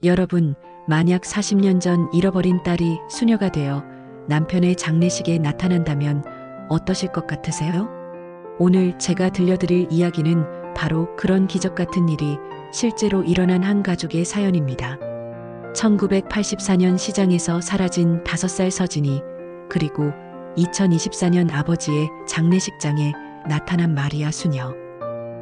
여러분, 만약 40년 전 잃어버린 딸이 수녀가 되어 남편의 장례식에 나타난다면 어떠실 것 같으세요? 오늘 제가 들려드릴 이야기는 바로 그런 기적 같은 일이 실제로 일어난 한 가족의 사연입니다. 1984년 시장에서 사라진 5살 서진이, 그리고 2024년 아버지의 장례식장에 나타난 마리아 수녀.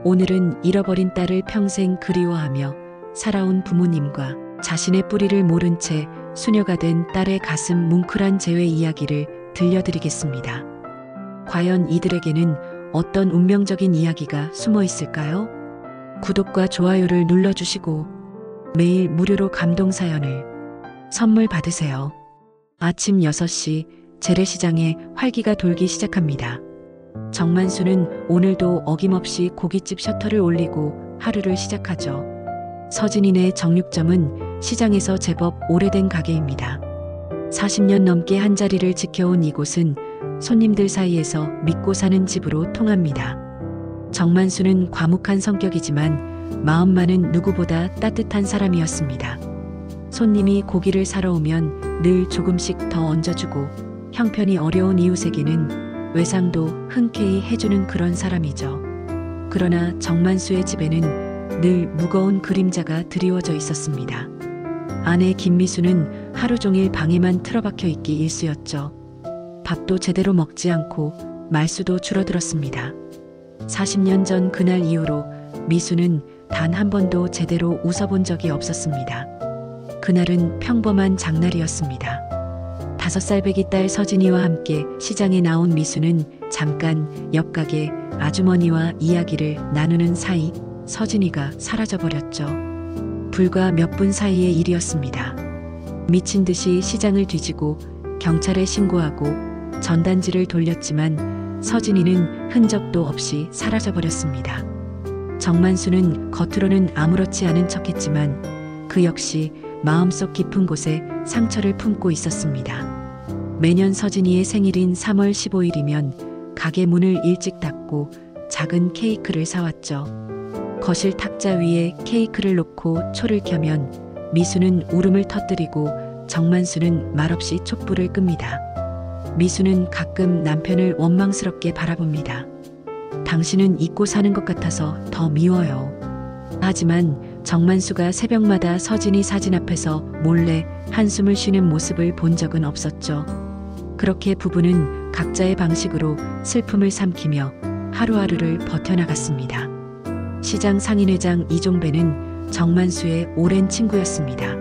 오늘은 잃어버린 딸을 평생 그리워하며 살아온 부모님과 자신의 뿌리를 모른 채 수녀가 된 딸의 가슴 뭉클한 재회 이야기를 들려드리겠습니다. 과연 이들에게는 어떤 운명적인 이야기가 숨어 있을까요? 구독과 좋아요를 눌러주시고 매일 무료로 감동 사연을 선물 받으세요. 아침 6시 재래시장에 활기가 돌기 시작합니다. 정만수는 오늘도 어김없이 고깃집 셔터를 올리고 하루를 시작하죠. 서진이네 정육점은 시장에서 제법 오래된 가게입니다. 40년 넘게 한자리를 지켜온 이곳은 손님들 사이에서 믿고 사는 집으로 통합니다. 정만수는 과묵한 성격이지만 마음만은 누구보다 따뜻한 사람이었습니다. 손님이 고기를 사러 오면 늘 조금씩 더 얹어주고 형편이 어려운 이웃에게는 외상도 흔쾌히 해주는 그런 사람이죠. 그러나 정만수의 집에는 늘 무거운 그림자가 드리워져 있었습니다. 아내 김미수는 하루 종일 방에만 틀어박혀 있기 일쑤였죠. 밥도 제대로 먹지 않고 말수도 줄어들었습니다. 40년 전 그날 이후로 미수는 단 한 번도 제대로 웃어본 적이 없었습니다. 그날은 평범한 장날이었습니다. 5살 배기 딸 서진이와 함께 시장에 나온 미수는 잠깐 옆 가게 아주머니와 이야기를 나누는 사이 서진이가 사라져버렸죠. 불과 몇 분 사이의 일이었습니다. 미친 듯이 시장을 뒤지고 경찰에 신고하고 전단지를 돌렸지만 서진이는 흔적도 없이 사라져버렸습니다. 정만수는 겉으로는 아무렇지 않은 척했지만 그 역시 마음속 깊은 곳에 상처를 품고 있었습니다. 매년 서진이의 생일인 3월 15일이면 가게 문을 일찍 닫고 작은 케이크를 사왔죠. 거실 탁자 위에 케이크를 놓고 초를 켜면 미수는 울음을 터뜨리고 정만수는 말없이 촛불을 끕니다. 미수는 가끔 남편을 원망스럽게 바라봅니다. 당신은 잊고 사는 것 같아서 더 미워요. 하지만 정만수가 새벽마다 서진이 사진 앞에서 몰래 한숨을 쉬는 모습을 본 적은 없었죠. 그렇게 부부는 각자의 방식으로 슬픔을 삼키며 하루하루를 버텨나갔습니다. 시장 상인회장 이종배는 정만수의 오랜 친구였습니다.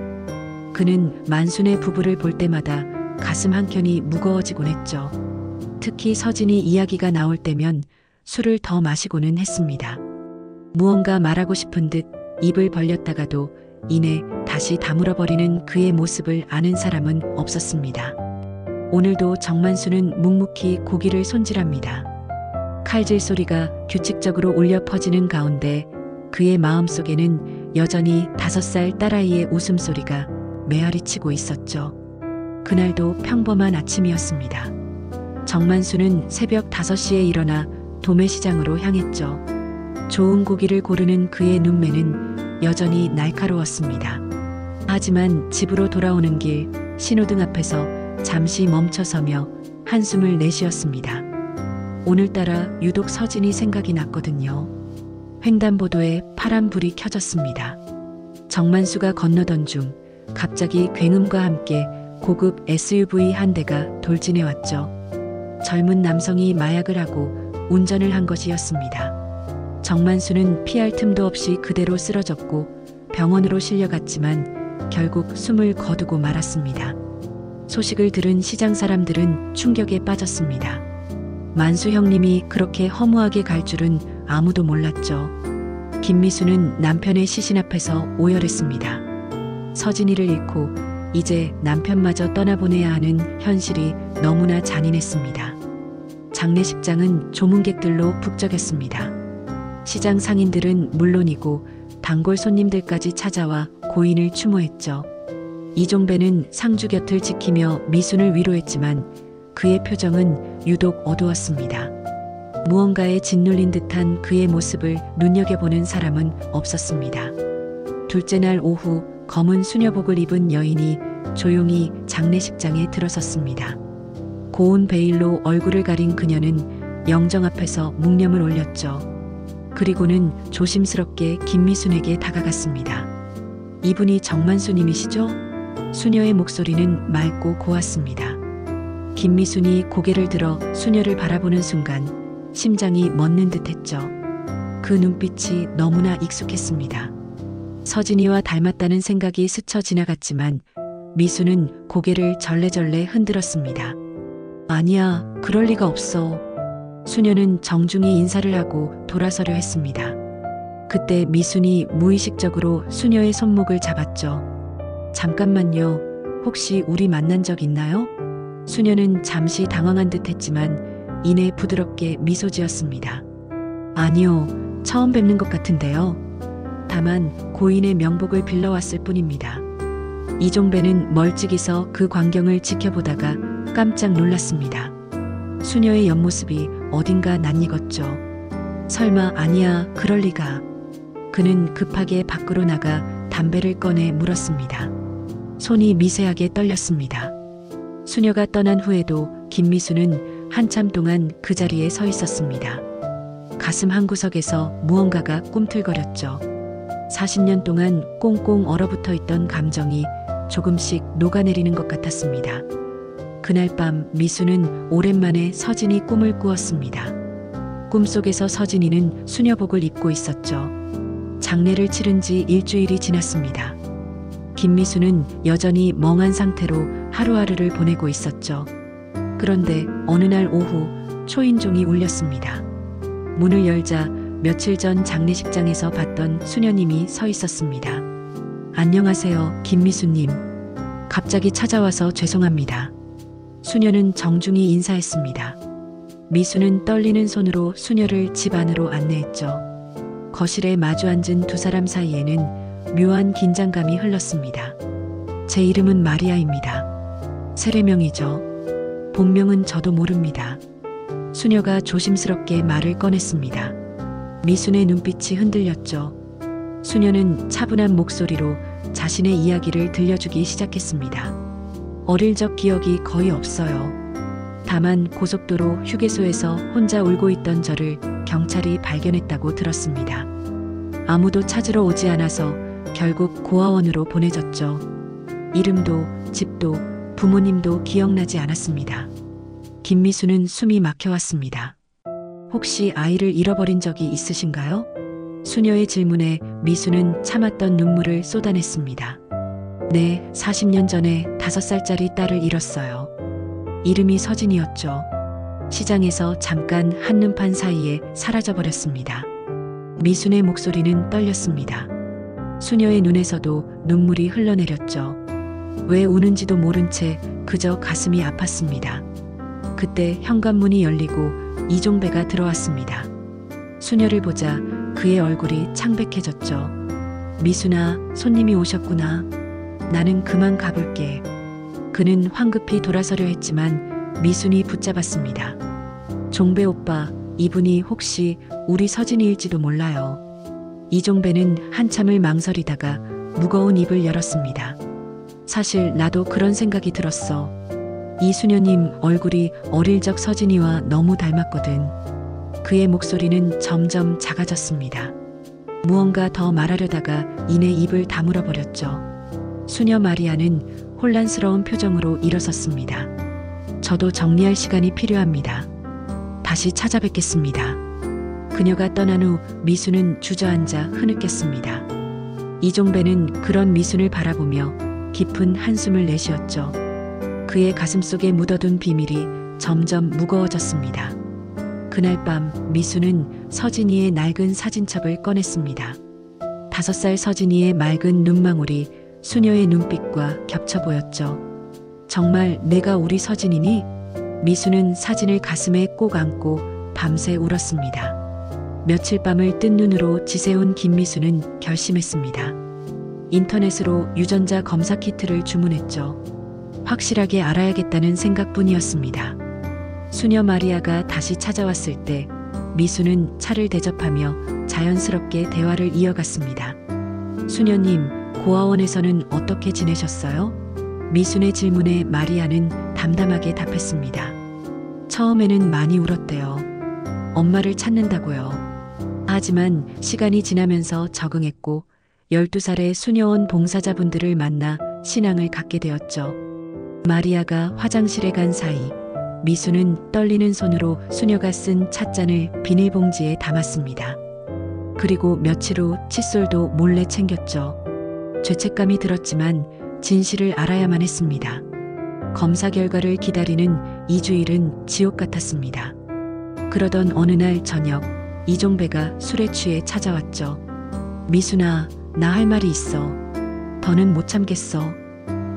그는 만순의 부부를 볼 때마다 가슴 한켠이 무거워지곤 했죠. 특히 서진이 이야기가 나올 때면 술을 더 마시고는 했습니다. 무언가 말하고 싶은 듯 입을 벌렸다가도 이내 다시 다물어버리는 그의 모습을 아는 사람은 없었습니다. 오늘도 정만수는 묵묵히 고기를 손질합니다. 칼질 소리가 규칙적으로 울려 퍼지는 가운데 그의 마음속에는 여전히 5살 딸아이의 웃음소리가 메아리치고 있었죠. 그날도 평범한 아침이었습니다. 정만수는 새벽 5시에 일어나 도매시장으로 향했죠. 좋은 고기를 고르는 그의 눈매는 여전히 날카로웠습니다. 하지만 집으로 돌아오는 길 신호등 앞에서 잠시 멈춰서며 한숨을 내쉬었습니다. 오늘따라 유독 서진이 생각이 났거든요. 횡단보도에 파란 불이 켜졌습니다. 정만수가 건너던 중 갑자기 굉음과 함께 고급 SUV 한 대가 돌진해 왔죠. 젊은 남성이 마약을 하고 운전을 한 것이었습니다. 정만수는 피할 틈도 없이 그대로 쓰러졌고 병원으로 실려갔지만 결국 숨을 거두고 말았습니다. 소식을 들은 시장 사람들은 충격에 빠졌습니다. 만수 형님이 그렇게 허무하게 갈 줄은 아무도 몰랐죠. 김미수는 남편의 시신 앞에서 오열했습니다. 서진이를 잃고 이제 남편마저 떠나보내야 하는 현실이 너무나 잔인했습니다. 장례식장은 조문객들로 북적였습니다. 시장 상인들은 물론이고 단골 손님들까지 찾아와 고인을 추모했죠. 이종배는 상주 곁을 지키며 미순을 위로했지만 그의 표정은 유독 어두웠습니다. 무언가에 짓눌린 듯한 그의 모습을 눈여겨보는 사람은 없었습니다. 둘째 날 오후 검은 수녀복을 입은 여인이 조용히 장례식장에 들어섰습니다. 고운 베일로 얼굴을 가린 그녀는 영정 앞에서 묵념을 올렸죠. 그리고는 조심스럽게 김미순에게 다가갔습니다. 이분이 정만수님이시죠? 수녀의 목소리는 맑고 고왔습니다. 김미순이 고개를 들어 수녀를 바라보는 순간 심장이 멎는 듯했죠. 그 눈빛이 너무나 익숙했습니다. 서진이와 닮았다는 생각이 스쳐 지나갔지만 미수는 고개를 절레절레 흔들었습니다. 아니야, 그럴 리가 없어. 수녀는 정중히 인사를 하고 돌아서려 했습니다. 그때 미순이 무의식적으로 수녀의 손목을 잡았죠. 잠깐만요. 혹시 우리 만난 적 있나요? 수녀는 잠시 당황한 듯 했지만 이내 부드럽게 미소 지었습니다. 아니요, 처음 뵙는 것 같은데요. 다만 고인의 명복을 빌러왔을 뿐입니다. 이종배는 멀찍이 서 그 광경을 지켜보다가 깜짝 놀랐습니다. 수녀의 옆모습이 어딘가 낯익었죠. 설마 아니야, 그럴 리가. 그는 급하게 밖으로 나가 담배를 꺼내 물었습니다. 손이 미세하게 떨렸습니다. 수녀가 떠난 후에도 김미수는 한참 동안 그 자리에 서 있었습니다. 가슴 한구석에서 무언가가 꿈틀거렸죠. 40년 동안 꽁꽁 얼어붙어 있던 감정이 조금씩 녹아내리는 것 같았습니다. 그날 밤 미수는 오랜만에 서진이 꿈을 꾸었습니다. 꿈속에서 서진이는 수녀복을 입고 있었죠. 장례를 치른 지 일주일이 지났습니다. 김미수는 여전히 멍한 상태로 하루하루를 보내고 있었죠. 그런데 어느 날 오후 초인종이 울렸습니다. 문을 열자 며칠 전 장례식장에서 봤던 수녀님이 서 있었습니다. 안녕하세요, 김미수님. 갑자기 찾아와서 죄송합니다. 수녀는 정중히 인사했습니다. 미수는 떨리는 손으로 수녀를 집 안으로 안내했죠. 거실에 마주 앉은 두 사람 사이에는 묘한 긴장감이 흘렀습니다. 제 이름은 마리아입니다. 세례명이죠. 본명은 저도 모릅니다. 수녀가 조심스럽게 말을 꺼냈습니다. 미순의 눈빛이 흔들렸죠. 수녀는 차분한 목소리로 자신의 이야기를 들려주기 시작했습니다. 어릴 적 기억이 거의 없어요. 다만 고속도로 휴게소에서 혼자 울고 있던 저를 경찰이 발견했다고 들었습니다. 아무도 찾으러 오지 않아서 결국 고아원으로 보내졌죠. 이름도 집도 부모님도 기억나지 않았습니다. 김미수는 숨이 막혀왔습니다. 혹시 아이를 잃어버린 적이 있으신가요? 수녀의 질문에 미수는 참았던 눈물을 쏟아냈습니다. 네, 40년 전에 5살짜리 딸을 잃었어요. 이름이 서진이었죠. 시장에서 잠깐 한눈판 사이에 사라져버렸습니다. 미순의 목소리는 떨렸습니다. 수녀의 눈에서도 눈물이 흘러내렸죠. 왜 우는지도 모른 채 그저 가슴이 아팠습니다. 그때 현관문이 열리고 이종배가 들어왔습니다. 수녀를 보자 그의 얼굴이 창백해졌죠. 미순아, 손님이 오셨구나. 나는 그만 가볼게. 그는 황급히 돌아서려 했지만 미순이 붙잡았습니다. 종배 오빠, 이분이 혹시 우리 서진이일지도 몰라요. 이종배는 한참을 망설이다가 무거운 입을 열었습니다. 사실 나도 그런 생각이 들었어. 이 수녀님 얼굴이 어릴 적 서진이와 너무 닮았거든. 그의 목소리는 점점 작아졌습니다. 무언가 더 말하려다가 이내 입을 다물어 버렸죠. 수녀 마리아는 혼란스러운 표정으로 일어섰습니다. 저도 정리할 시간이 필요합니다. 다시 찾아뵙겠습니다. 그녀가 떠난 후 미수는 주저앉아 흐느꼈습니다. 이종배는 그런 미순을 바라보며 깊은 한숨을 내쉬었죠. 그의 가슴속에 묻어둔 비밀이 점점 무거워졌습니다. 그날 밤 미수는 서진이의 낡은 사진첩을 꺼냈습니다. 5살 서진이의 맑은 눈망울이 수녀의 눈빛과 겹쳐 보였죠. 정말 내가 우리 서진이니? 미수는 사진을 가슴에 꼭 안고 밤새 울었습니다. 며칠 밤을 뜬 눈으로 지새운 김미수는 결심했습니다. 인터넷으로 유전자 검사 키트를 주문했죠. 확실하게 알아야겠다는 생각뿐이었습니다. 수녀 마리아가 다시 찾아왔을 때 미수는 차를 대접하며 자연스럽게 대화를 이어갔습니다. 수녀님, 고아원에서는 어떻게 지내셨어요? 미순의 질문에 마리아는 담담하게 답했습니다. 처음에는 많이 울었대요. 엄마를 찾는다고요. 하지만 시간이 지나면서 적응했고 12살의 수녀원 봉사자분들을 만나 신앙을 갖게 되었죠. 마리아가 화장실에 간 사이 미수는 떨리는 손으로 수녀가 쓴 찻잔을 비닐봉지에 담았습니다. 그리고 며칠 후 칫솔도 몰래 챙겼죠. 죄책감이 들었지만 진실을 알아야만 했습니다. 검사 결과를 기다리는 2주일은 지옥 같았습니다. 그러던 어느 날 저녁 이종배가 술에 취해 찾아왔죠. 미순아, 나 할 말이 있어. 더는 못 참겠어.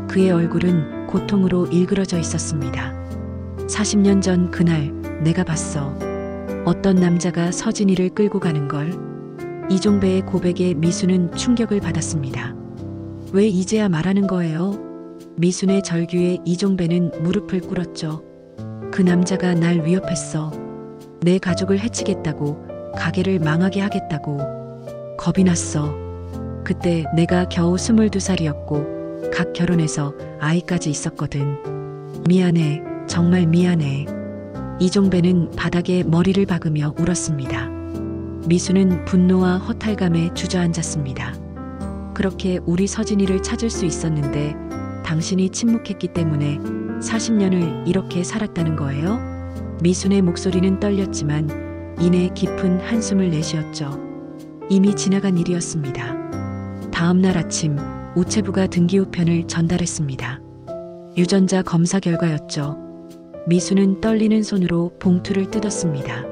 그의 얼굴은 고통으로 일그러져 있었습니다. 40년 전 그날 내가 봤어. 어떤 남자가 서진이를 끌고 가는 걸. 이종배의 고백에 미수는 충격을 받았습니다. 왜 이제야 말하는 거예요? 미순의 절규에 이종배는 무릎을 꿇었죠. 그 남자가 날 위협했어. 내 가족을 해치겠다고, 가게를 망하게 하겠다고. 겁이 났어. 그때 내가 겨우 22살이었고 갓 결혼해서 아이까지 있었거든. 미안해. 정말 미안해. 이종배는 바닥에 머리를 박으며 울었습니다. 미수는 분노와 허탈감에 주저앉았습니다. 그렇게 우리 서진이를 찾을 수 있었는데 당신이 침묵했기 때문에 40년을 이렇게 살았다는 거예요? 미순의 목소리는 떨렸지만 이내 깊은 한숨을 내쉬었죠. 이미 지나간 일이었습니다. 다음 날 아침 우체부가 등기우편을 전달했습니다. 유전자 검사 결과였죠. 미수는 떨리는 손으로 봉투를 뜯었습니다.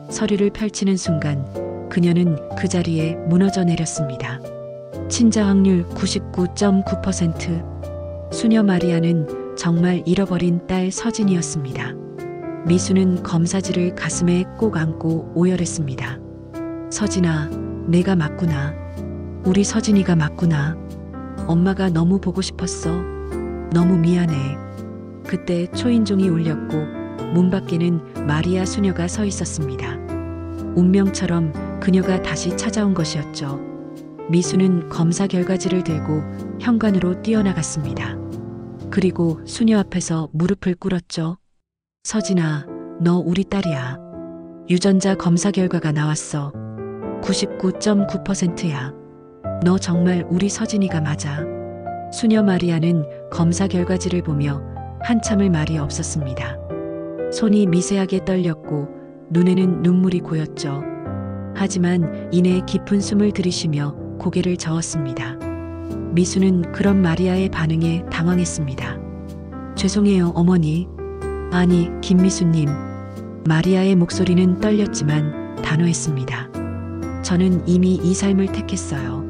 서류를 펼치는 순간 그녀는 그 자리에 무너져 내렸습니다. 친자 확률 99.9%. 수녀 마리아는 정말 잃어버린 딸 서진이었습니다. 미수는 검사지를 가슴에 꼭 안고 오열했습니다. 서진아, 내가 맞구나. 우리 서진이가 맞구나. 엄마가 너무 보고 싶었어. 너무 미안해. 그때 초인종이 울렸고 문 밖에는 마리아 수녀가 서 있었습니다. 운명처럼 그녀가 다시 찾아온 것이었죠. 미수는 검사 결과지를 들고 현관으로 뛰어나갔습니다. 그리고 수녀 앞에서 무릎을 꿇었죠. 서진아, 너 우리 딸이야. 유전자 검사 결과가 나왔어. 99.9%야. 너 정말 우리 서진이가 맞아. 수녀 마리아는 검사 결과지를 보며 한참을 말이 없었습니다. 손이 미세하게 떨렸고 눈에는 눈물이 고였죠. 하지만 이내 깊은 숨을 들이쉬며 고개를 저었습니다. 미수는 그런 마리아의 반응에 당황했습니다. 죄송해요, 어머니. 아니, 김미수님. 마리아의 목소리는 떨렸지만 단호했습니다. 저는 이미 이 삶을 택했어요.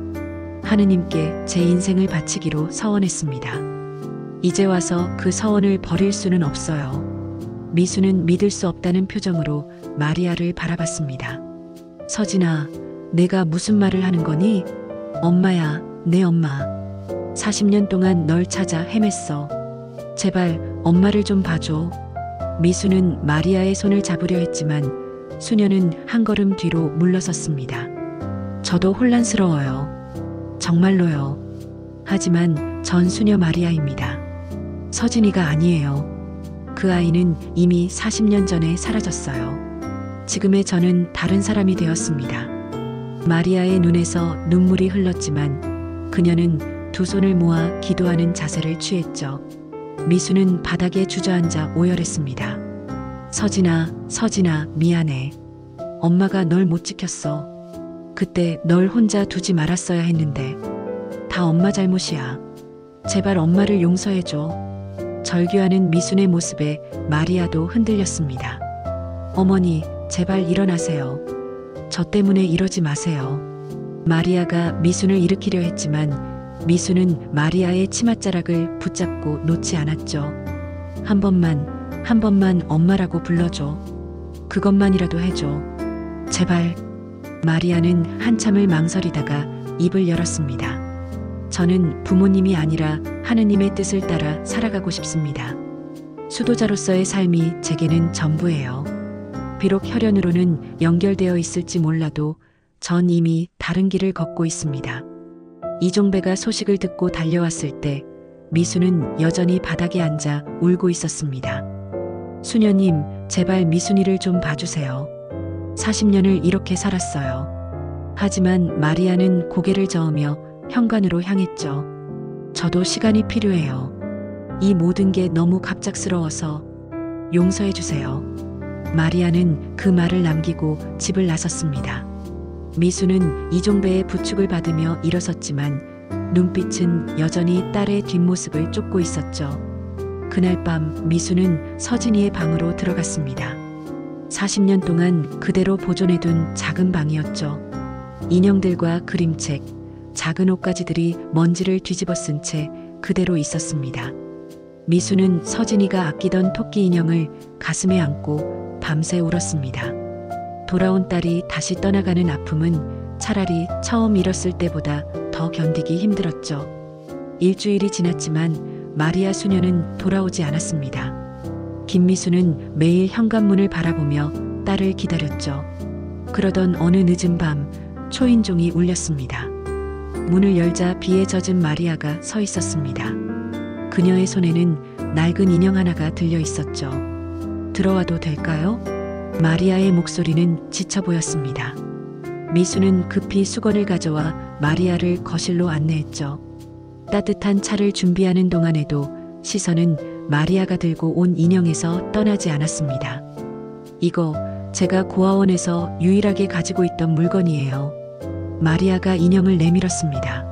하느님께 제 인생을 바치기로 서원했습니다. 이제 와서 그 서원을 버릴 수는 없어요. 미수는 믿을 수 없다는 표정으로 마리아를 바라봤습니다. 서진아, 내가 무슨 말을 하는 거니? 엄마야, 내 엄마. 40년 동안 널 찾아 헤맸어. 제발 엄마를 좀 봐줘. 미수는 마리아의 손을 잡으려 했지만 수녀는 한 걸음 뒤로 물러섰습니다. 저도 혼란스러워요. 정말로요. 하지만 전 수녀 마리아입니다. 서진이가 아니에요. 그 아이는 이미 40년 전에 사라졌어요. 지금의 저는 다른 사람이 되었습니다. 마리아의 눈에서 눈물이 흘렀지만 그녀는 두 손을 모아 기도하는 자세를 취했죠. 미수는 바닥에 주저앉아 오열했습니다. 서진아, 서진아, 미안해. 엄마가 널 못 지켰어. 그때 널 혼자 두지 말았어야 했는데. 다 엄마 잘못이야. 제발 엄마를 용서해줘. 절규하는 미순의 모습에 마리아도 흔들렸습니다. 어머니, 제발 일어나세요. 저 때문에 이러지 마세요. 마리아가 미순을 일으키려 했지만 미수는 마리아의 치맛자락을 붙잡고 놓지 않았죠. 한 번만 엄마라고 불러줘. 그것만이라도 해줘. 제발. 마리아는 한참을 망설이다가 입을 열었습니다. 저는 부모님이 아니라 하느님의 뜻을 따라 살아가고 싶습니다. 수도자로서의 삶이 제게는 전부예요. 비록 혈연으로는 연결되어 있을지 몰라도 전 이미 다른 길을 걷고 있습니다. 이종배가 소식을 듣고 달려왔을 때 미수는 여전히 바닥에 앉아 울고 있었습니다. 수녀님, 제발 미순이를 좀 봐주세요. 40년을 이렇게 살았어요. 하지만 마리아는 고개를 저으며 현관으로 향했죠. 저도 시간이 필요해요. 이 모든 게 너무 갑작스러워서 용서해 주세요. 마리아는 그 말을 남기고 집을 나섰습니다. 미수는 이종배의 부축을 받으며 일어섰지만 눈빛은 여전히 딸의 뒷모습을 쫓고 있었죠. 그날 밤 미수는 서진이의 방으로 들어갔습니다. 40년 동안 그대로 보존해둔 작은 방이었죠. 인형들과 그림책, 작은 옷가지들이 먼지를 뒤집어 쓴 채 그대로 있었습니다. 미수는 서진이가 아끼던 토끼 인형을 가슴에 안고 밤새 울었습니다. 돌아온 딸이 다시 떠나가는 아픔은 차라리 처음 잃었을 때보다 더 견디기 힘들었죠. 일주일이 지났지만 마리아 수녀는 돌아오지 않았습니다. 김미수는 매일 현관문을 바라보며 딸을 기다렸죠. 그러던 어느 늦은 밤 초인종이 울렸습니다. 문을 열자 비에 젖은 마리아가 서 있었습니다. 그녀의 손에는 낡은 인형 하나가 들려 있었죠. 들어와도 될까요? 마리아의 목소리는 지쳐 보였습니다. 미수는 급히 수건을 가져와 마리아를 거실로 안내했죠. 따뜻한 차를 준비하는 동안에도 시선은 마리아가 들고 온 인형에서 떠나지 않았습니다. 이거 제가 고아원에서 유일하게 가지고 있던 물건이에요. 마리아가 인형을 내밀었습니다.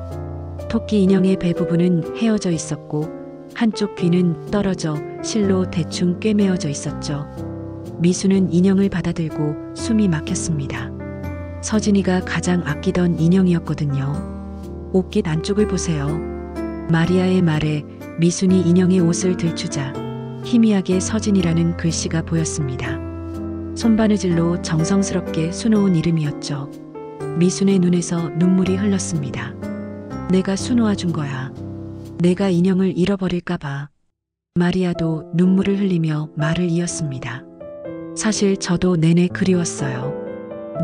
토끼 인형의 배 부분은 헤어져 있었고 한쪽 귀는 떨어져 실로 대충 꿰매어져 있었죠. 미수는 인형을 받아들고 숨이 막혔습니다. 서진이가 가장 아끼던 인형이었거든요. 옷깃 안쪽을 보세요. 마리아의 말에 미순이 인형의 옷을 들추자 희미하게 서진이라는 글씨가 보였습니다. 손바느질로 정성스럽게 수놓은 이름이었죠. 미순의 눈에서 눈물이 흘렀습니다. 내가 수놓아준 거야. 내가 인형을 잃어버릴까봐. 마리아도 눈물을 흘리며 말을 이었습니다. 사실 저도 내내 그리웠어요.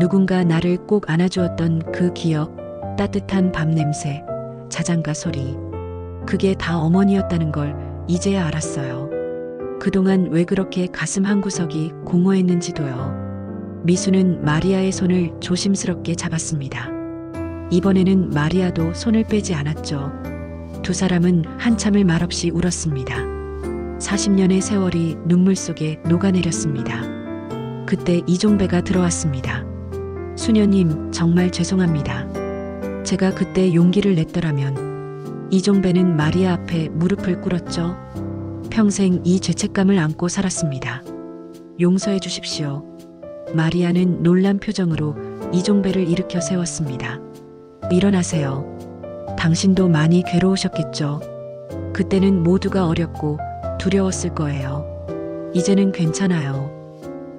누군가 나를 꼭 안아주었던 그 기억, 따뜻한 밤 냄새, 자장가 소리. 그게 다 어머니였다는 걸 이제야 알았어요. 그동안 왜 그렇게 가슴 한구석이 공허했는지도요. 미수는 마리아의 손을 조심스럽게 잡았습니다. 이번에는 마리아도 손을 빼지 않았죠. 두 사람은 한참을 말없이 울었습니다. 40년의 세월이 눈물 속에 녹아내렸습니다. 그때 이종배가 들어왔습니다. 수녀님, 정말 죄송합니다. 제가 그때 용기를 냈더라면. 이종배는 마리아 앞에 무릎을 꿇었죠. 평생 이 죄책감을 안고 살았습니다. 용서해 주십시오. 마리아는 놀란 표정으로 이종배를 일으켜 세웠습니다. 일어나세요. 당신도 많이 괴로우셨겠죠. 그때는 모두가 어렵고 두려웠을 거예요. 이제는 괜찮아요.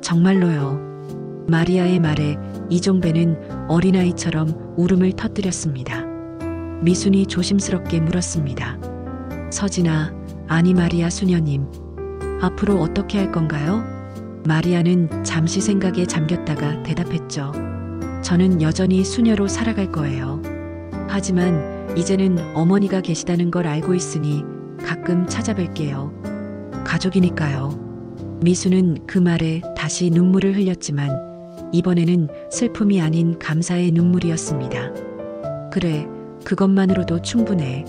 정말로요. 마리아의 말에 이종배는 어린아이처럼 울음을 터뜨렸습니다. 미순이 조심스럽게 물었습니다. 서진아, 아니 마리아 수녀님, 앞으로 어떻게 할 건가요? 마리아는 잠시 생각에 잠겼다가 대답했죠. 저는 여전히 수녀로 살아갈 거예요. 하지만 이제는 어머니가 계시다는 걸 알고 있으니 가끔 찾아뵐게요. 가족이니까요. 미수는 그 말에 다시 눈물을 흘렸지만 이번에는 슬픔이 아닌 감사의 눈물이었습니다. 그래, 그것만으로도 충분해.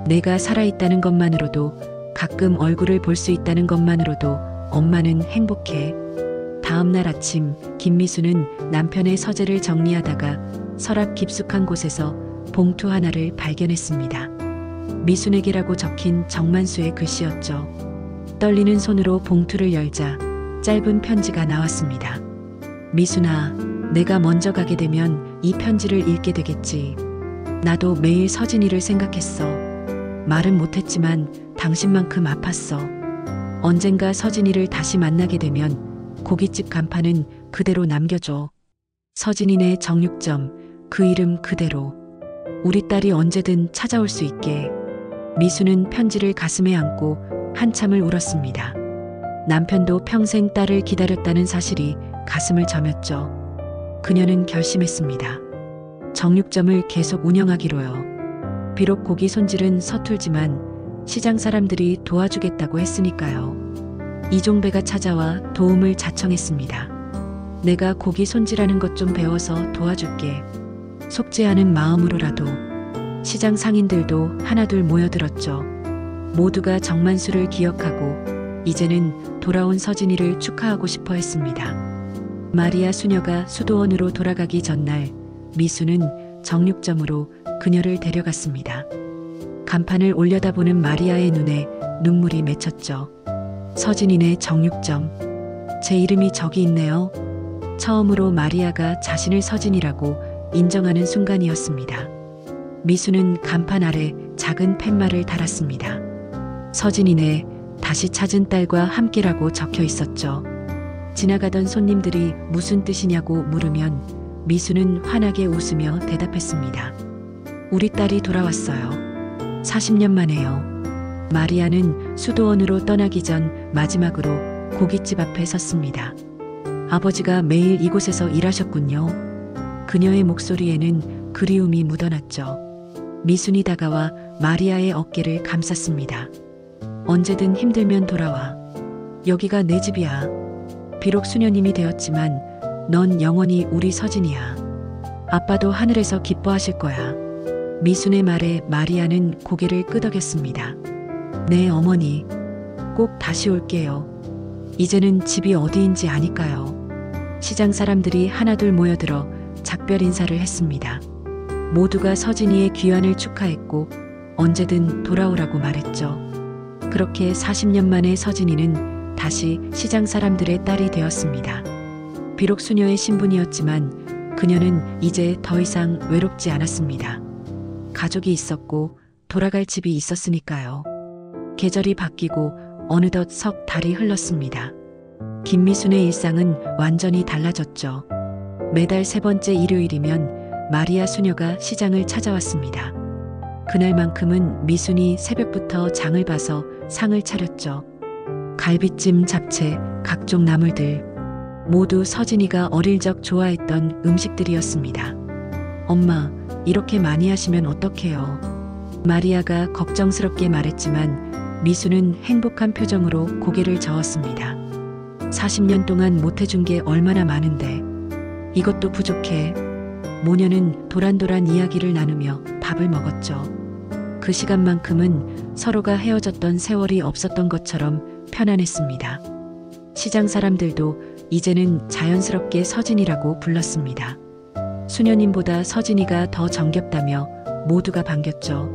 내가 살아있다는 것만으로도, 가끔 얼굴을 볼 수 있다는 것만으로도 엄마는 행복해. 다음 날 아침 김미수는 남편의 서재를 정리하다가 서랍 깊숙한 곳에서 봉투 하나를 발견했습니다. 미순에게라고 적힌 정만수의 글씨였죠. 떨리는 손으로 봉투를 열자 짧은 편지가 나왔습니다. 미순아, 내가 먼저 가게 되면 이 편지를 읽게 되겠지. 나도 매일 서진이를 생각했어. 말은 못했지만 당신만큼 아팠어. 언젠가 서진이를 다시 만나게 되면 고깃집 간판은 그대로 남겨줘. 서진이네 정육점, 그 이름 그대로. 우리 딸이 언제든 찾아올 수 있게. 미수는 편지를 가슴에 안고 한참을 울었습니다. 남편도 평생 딸을 기다렸다는 사실이 가슴을 저몄죠. 그녀는 결심했습니다. 정육점을 계속 운영하기로요. 비록 고기 손질은 서툴지만 시장 사람들이 도와주겠다고 했으니까요. 이종배가 찾아와 도움을 자청했습니다. 내가 고기 손질하는 것 좀 배워서 도와줄게. 속죄하는 마음으로라도. 시장 상인들도 하나둘 모여들었죠. 모두가 정만수를 기억하고 이제는 돌아온 서진이를 축하하고 싶어 했습니다. 마리아 수녀가 수도원으로 돌아가기 전날 미수는 정육점으로 그녀를 데려갔습니다. 간판을 올려다보는 마리아의 눈에 눈물이 맺혔죠. 서진이네 정육점. 제 이름이 저기 있네요. 처음으로 마리아가 자신을 서진이라고 인정하는 순간이었습니다. 미수는 간판 아래 작은 팻말을 달았습니다. 서진이네 다시 찾은 딸과 함께라고 적혀 있었죠. 지나가던 손님들이 무슨 뜻이냐고 물으면 미수는 환하게 웃으며 대답했습니다. 우리 딸이 돌아왔어요. 40년 만에요. 마리아는 수도원으로 떠나기 전 마지막으로 고깃집 앞에 섰습니다. 아버지가 매일 이곳에서 일하셨군요. 그녀의 목소리에는 그리움이 묻어났죠. 미순이 다가와 마리아의 어깨를 감쌌습니다. 언제든 힘들면 돌아와. 여기가 내 집이야. 비록 수녀님이 되었지만 넌 영원히 우리 서진이야. 아빠도 하늘에서 기뻐하실 거야. 미순의 말에 마리아는 고개를 끄덕였습니다. 네, 어머니. 꼭 다시 올게요. 이제는 집이 어디인지 아니까요. 시장 사람들이 하나둘 모여들어 작별 인사를 했습니다. 모두가 서진이의 귀환을 축하했고 언제든 돌아오라고 말했죠. 그렇게 40년 만에 서진이는 다시 시장 사람들의 딸이 되었습니다. 비록 수녀의 신분이었지만 그녀는 이제 더 이상 외롭지 않았습니다. 가족이 있었고 돌아갈 집이 있었으니까요. 계절이 바뀌고 어느덧 석 달이 흘렀습니다. 김미순의 일상은 완전히 달라졌죠. 매달 3번째 일요일이면 마리아 수녀가 시장을 찾아왔습니다. 그날만큼은 미순이 새벽부터 장을 봐서 상을 차렸죠. 갈비찜, 잡채, 각종 나물들. 모두 서진이가 어릴 적 좋아했던 음식들이었습니다. 엄마, 이렇게 많이 하시면 어떡해요? 마리아가 걱정스럽게 말했지만 미수는 행복한 표정으로 고개를 저었습니다. 40년 동안 못해준 게 얼마나 많은데 이것도 부족해. 모녀는 도란도란 이야기를 나누며 밥을 먹었죠. 그 시간만큼은 서로가 헤어졌던 세월이 없었던 것처럼 편안했습니다. 시장 사람들도 이제는 자연스럽게 서진이라고 불렀습니다. 수녀님보다 서진이가 더 정겹다며 모두가 반겼죠.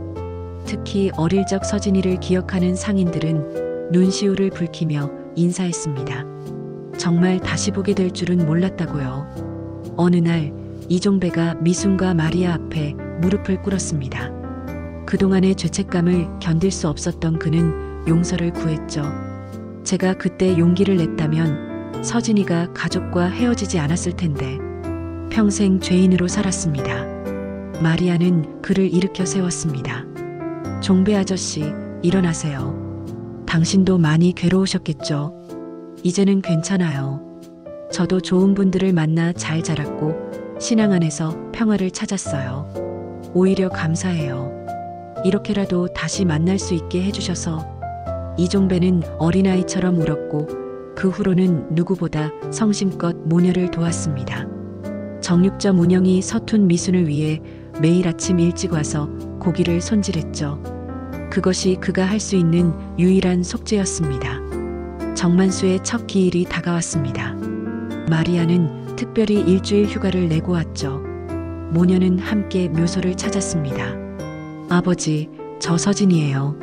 특히 어릴 적 서진이를 기억하는 상인들은 눈시울을 붉히며 인사했습니다. 정말 다시 보게 될 줄은 몰랐다고요. 어느 날 이종배가 미순과 마리아 앞에 무릎을 꿇었습니다. 그동안의 죄책감을 견딜 수 없었던 그는 용서를 구했죠. 제가 그때 용기를 냈다면 서진이가 가족과 헤어지지 않았을 텐데 평생 죄인으로 살았습니다. 마리아는 그를 일으켜 세웠습니다. 종배 아저씨, 일어나세요. 당신도 많이 괴로우셨겠죠? 이제는 괜찮아요. 저도 좋은 분들을 만나 잘 자랐고 신앙 안에서 평화를 찾았어요. 오히려 감사해요. 이렇게라도 다시 만날 수 있게 해주셔서. 이종배는 어린아이처럼 울었고 그 후로는 누구보다 성심껏 모녀를 도왔습니다. 정육점 운영이 서툰 미순을 위해 매일 아침 일찍 와서 고기를 손질했죠. 그것이 그가 할 수 있는 유일한 속죄였습니다. 정만수의 첫 기일이 다가왔습니다. 마리아는 특별히 일주일 휴가를 내고 왔죠. 모녀는 함께 묘소를 찾았습니다. 아버지, 저 서진이에요.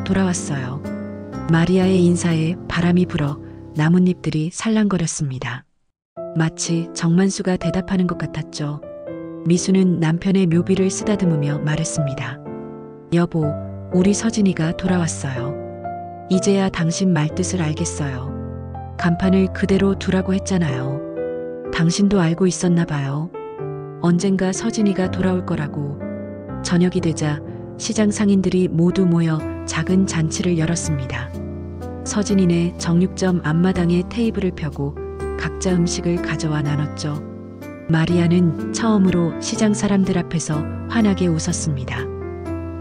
돌아왔어요. 마리아의 인사에 바람이 불어 나뭇잎들이 살랑거렸습니다. 마치 정만수가 대답하는 것 같았죠. 미수는 남편의 묘비를 쓰다듬으며 말했습니다. 여보, 우리 서진이가 돌아왔어요. 이제야 당신 말뜻을 알겠어요. 간판을 그대로 두라고 했잖아요. 당신도 알고 있었나 봐요. 언젠가 서진이가 돌아올 거라고. 저녁이 되자 시장 상인들이 모두 모여 작은 잔치를 열었습니다. 서진이네 정육점 앞마당에 테이블을 펴고 각자 음식을 가져와 나눴죠. 마리아는 처음으로 시장 사람들 앞에서 환하게 웃었습니다.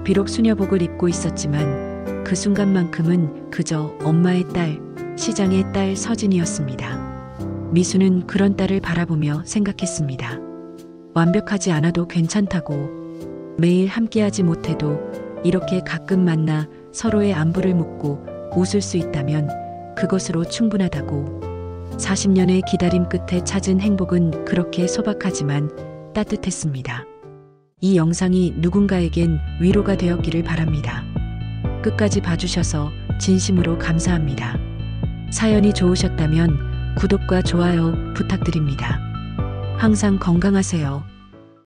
비록 수녀복을 입고 있었지만 그 순간만큼은 그저 엄마의 딸, 시장의 딸 서진이었습니다. 미수는 그런 딸을 바라보며 생각했습니다. 완벽하지 않아도 괜찮다고, 매일 함께하지 못해도 이렇게 가끔 만나 서로의 안부를 묻고 웃을 수 있다면 그것으로 충분하다고. 40년의 기다림 끝에 찾은 행복은 그렇게 소박하지만 따뜻했습니다. 이 영상이 누군가에겐 위로가 되었기를 바랍니다. 끝까지 봐주셔서 진심으로 감사합니다. 사연이 좋으셨다면 구독과 좋아요 부탁드립니다. 항상 건강하세요.